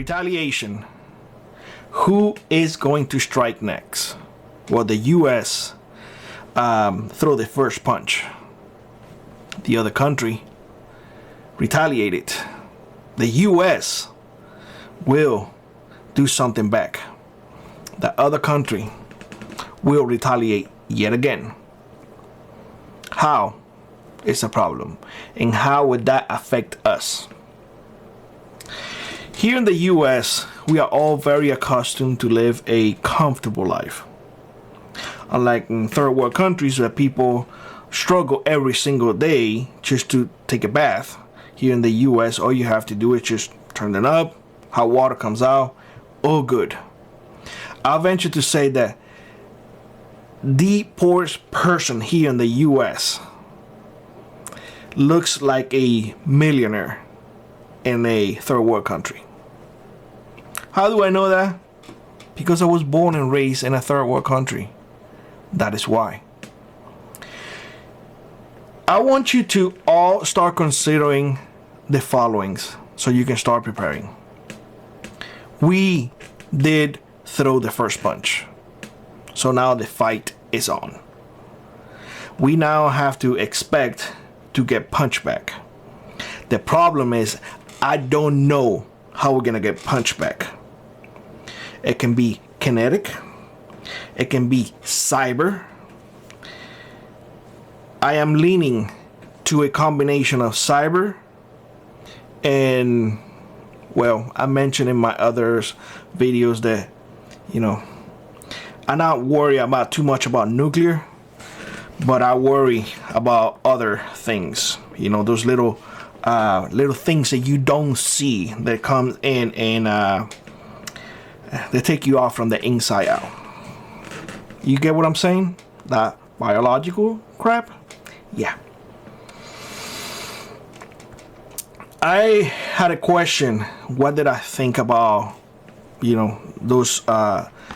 Retaliation. Who is going to strike next? Well, the U.S. throw the first punch. The other country retaliated. The U.S. will do something back. The other country will retaliate yet again. How is a problem? And how would that affect us? Here in the U.S., we are all very accustomed to live a comfortable life. Unlike in third world countries where people struggle every single day just to take a bath, here in the U.S., all you have to do is just turn it up, hot water comes out, all good. I'll venture to say that the poorest person here in the U.S. looks like a millionaire in a third world country. How do I know that? Because I was born and raised in a third world country. That is why. I want you to all start considering the followings so you can start preparing. We did throw the first punch. So now the fight is on. We now have to expect to get punched back. The problem is, I don't know how we're gonna get punched back. It can be kinetic. It can be cyber. I am leaning to a combination of cyber and, well, I mentioned in my other videos that, I'm not worried about too much about nuclear, but I worry about other things. Those little things that you don't see that come in and they take you off from the inside out. You get what I'm saying? That biological crap? Yeah. I had a question. What did I think about, those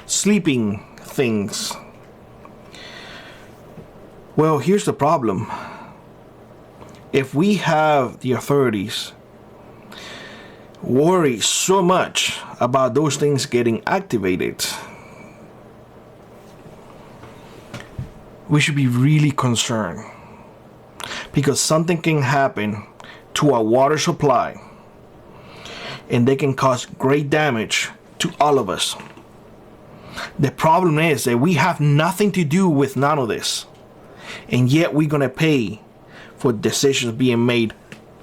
sleeping things? Well, here's the problem. If we have the authorities worry so much about those things getting activated, we should be really concerned, because something can happen to our water supply and they can cause great damage to all of us. The problem is that we have nothing to do with none of this, and yet we're gonna pay for decisions being made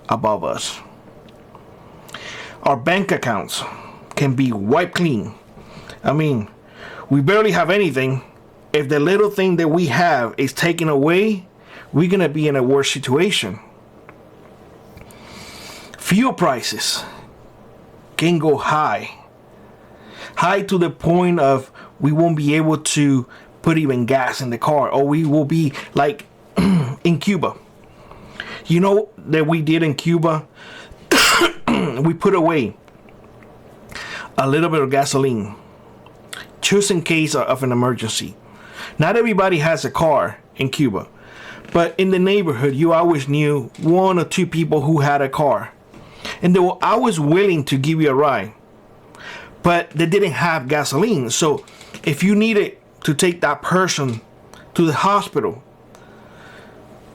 above us. Our bank accounts can be wiped clean. I mean, we barely have anything. If the little thing that we have is taken away, we're gonna be in a worse situation. Fuel prices can go high to the point of we won't be able to put even gas in the car, or we will be like in Cuba. You know that we did in Cuba? We put away a little bit of gasoline just in case of an emergency. Not everybody has a car in Cuba, but in the neighborhood you always knew one or two people who had a car, and they were always willing to give you a ride, but they didn't have gasoline. So if you needed to take that person to the hospital,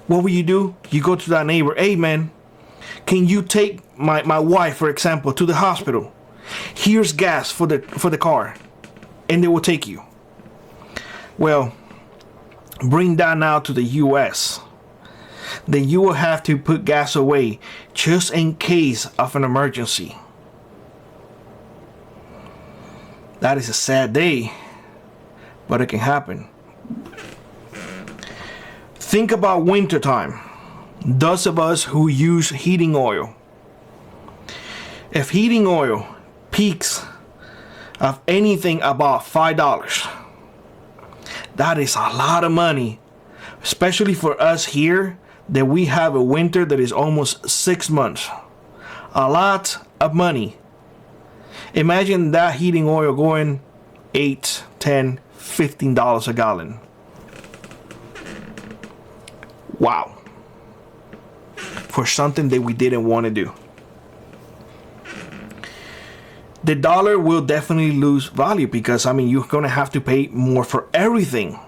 what will you do? You go to that neighbor. Hey man, can you take my wife, for example, to the hospital? Here's gas for the car. And they will take you. Well, bring that now to the US. Then you will have to put gas away just in case of an emergency. That is a sad day, but it can happen. Think about wintertime. Those of us who use heating oil. If heating oil peaks of anything about $5, that is a lot of money, especially for us here that we have a winter that is almost 6 months. A lot of money. Imagine that heating oil going $8, $10, $15 a gallon. Wow. For something that we didn't want to do. the dollar will definitely lose value because, I mean, you're going to have to pay more for everything.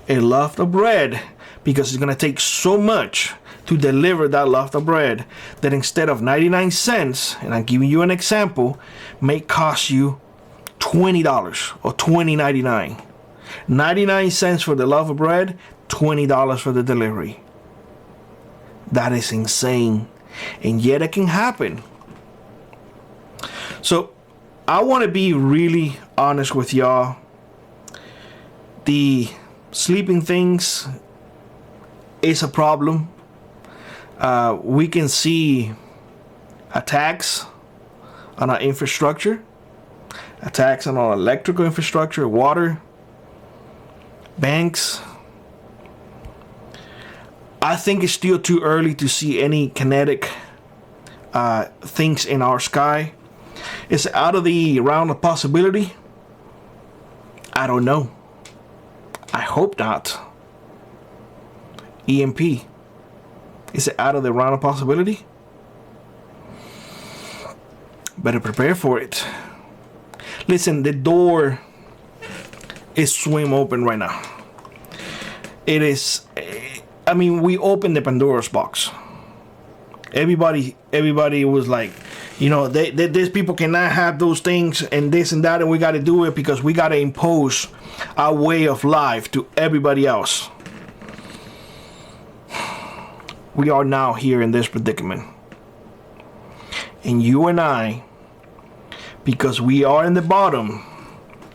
A loaf of bread, because it's going to take so much to deliver that loaf of bread that instead of 99 cents, and I'm giving you an example, may cost you $20 or $20.99. 99 cents for the loaf of bread, $20 for the delivery. That is insane. And yet it can happen. So I want to be really honest with y'all. The sleeping things is a problem. We can see attacks on our infrastructure, attacks on our electrical infrastructure, water, banks. I think it's still too early to see any kinetic things in our sky. Is it out of the realm of possibility? I don't know. I hope not. EMP. Is it out of the realm of possibility? Better prepare for it. Listen, the door is swim open right now. It is, I mean, we opened the Pandora's box. Everybody was like, you know, these people cannot have those things and this and that, and we got to do it because we got to impose our way of life to everybody else. We are now here in this predicament. And you and I, because we are in the bottom,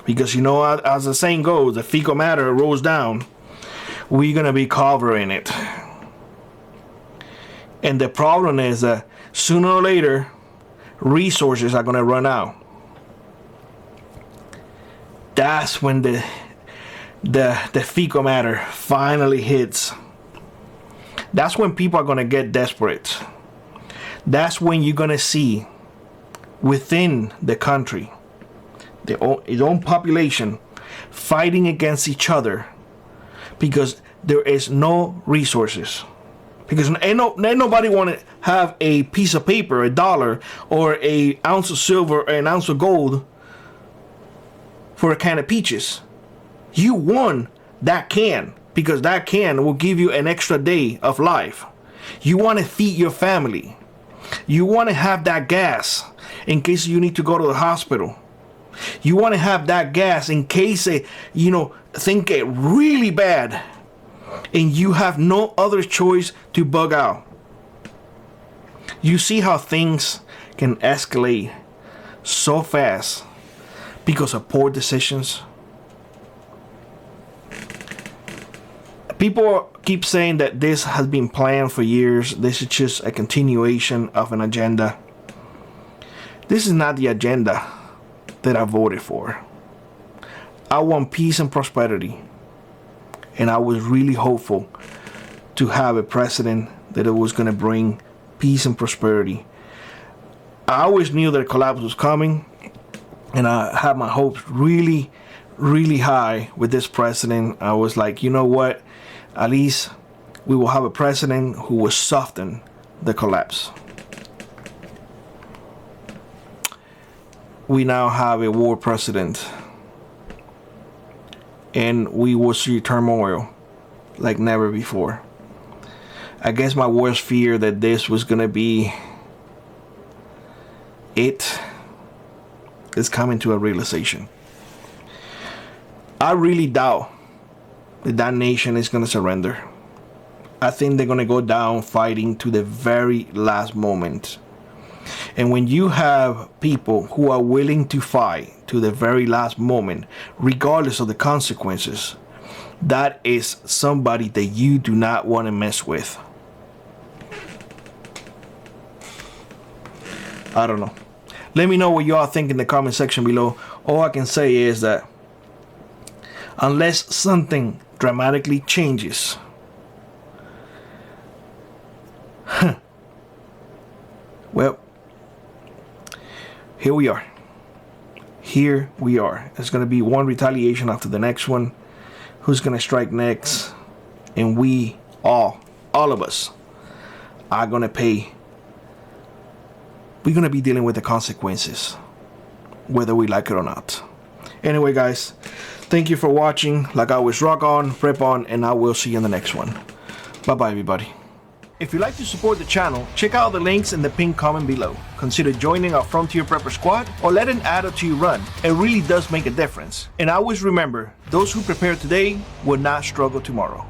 because, you know, as the saying goes, the fecal matter rolls down, we're going to be covering it. And the problem is that sooner or later, resources are going to run out. That's when the fecal matter finally hits. That's when people are going to get desperate. That's when you're going to see within the country, its own population fighting against each other because there is no resources. Because ain't nobody want to have a piece of paper, a dollar, or an ounce of silver, or an ounce of gold for a can of peaches. You want that can, because that can will give you an extra day of life. You want to feed your family. You want to have that gas in case you need to go to the hospital. You want to have that gas in case things get really bad and you have no other choice to bug out. You see how things can escalate so fast because of poor decisions. People keep saying that this has been planned for years. This is just a continuation of an agenda. This is not the agenda that I voted for. I want peace and prosperity. And I was really hopeful to have a president that it was going to bring peace and prosperity. I always knew that a collapse was coming. And I had my hopes really, really high with this president. I was like, you know what? At least we will have a president who will soften the collapse. We now have a war president. And we will see turmoil like never before. I guess my worst fear that this was going to be it is coming to a realization. I really doubt that nation is going to surrender. I think they're going to go down fighting to the very last moment. And when you have people who are willing to fight to the very last moment, regardless of the consequences, that is somebody that you do not want to mess with. I don't know. Let me know what y'all think in the comment section below. All I can say is that unless something dramatically changes, well, here we are. Here we are. It's going to be one retaliation after the next one. Who's going to strike next? And we all of us are going to pay. We're going to be dealing with the consequences whether we like it or not. Anyway, guys, thank you for watching. Like always, rock on, prep on, and I will see you in the next one. Bye-bye, everybody. If you'd like to support the channel, check out the links in the pinned comment below. Consider joining our Frontier Prepper Squad or let an ad to you run. It really does make a difference. And always remember, those who prepare today will not struggle tomorrow.